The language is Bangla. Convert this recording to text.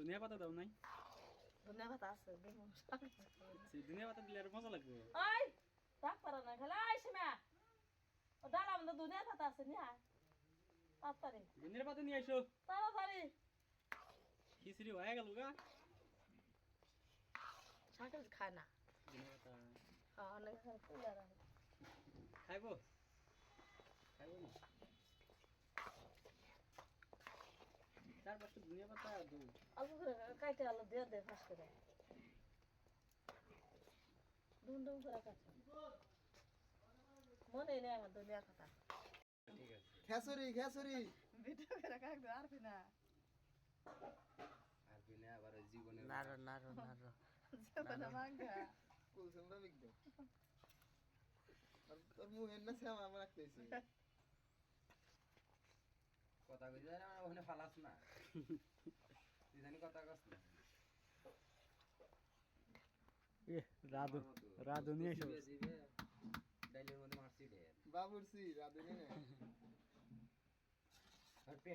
দুনিয়া পাতা দাও নাই ধনিয়া পাতা আছে দেবো শাক সেই দুনিয়া পাতা দিলে আর মজা লাগবে আই ডাক পারা না খেলা আই সিমা ও দাঁড়াম না ধনিয়া পাতা আছে নি আয় তাড়াতাড়ি দুনিয়া পাতা নিয়ে আইসো তাড়াতাড়ি খিচুড়ি হয়ে গেল গা শাকের খায় না দুনিয়া পাতা হ্যাঁ অনেক তুলে রাখে খাইবো খাইবো না চার পাঁচটা দুনিয়া পাতা দু অল্প করে কাইটে আলো দিয়ে দে ফাঁস করে ডুম ডুম করে কাছে মনে নেই আমার ধনিয়া পাতা ঠিক আছে খেসুরি খেসুরি ভিডিও করে কাকবে আর না আর বিনা আবার জীবনে নারো নারো নারো জীবনে মাঙ্গা কুলসুমরা বিগদে আর তোর মুহের না শ্যাম আমার রাখতেছি কথা কইতে জানি আমার ওখানে ফালাস না তুই জানি কথা কস না এ রাধু রাধু নিয়ে এসো দিবে ডাইলের মধ্যে মারছি ঢের বাবুরসি রাধুনি না আর পেট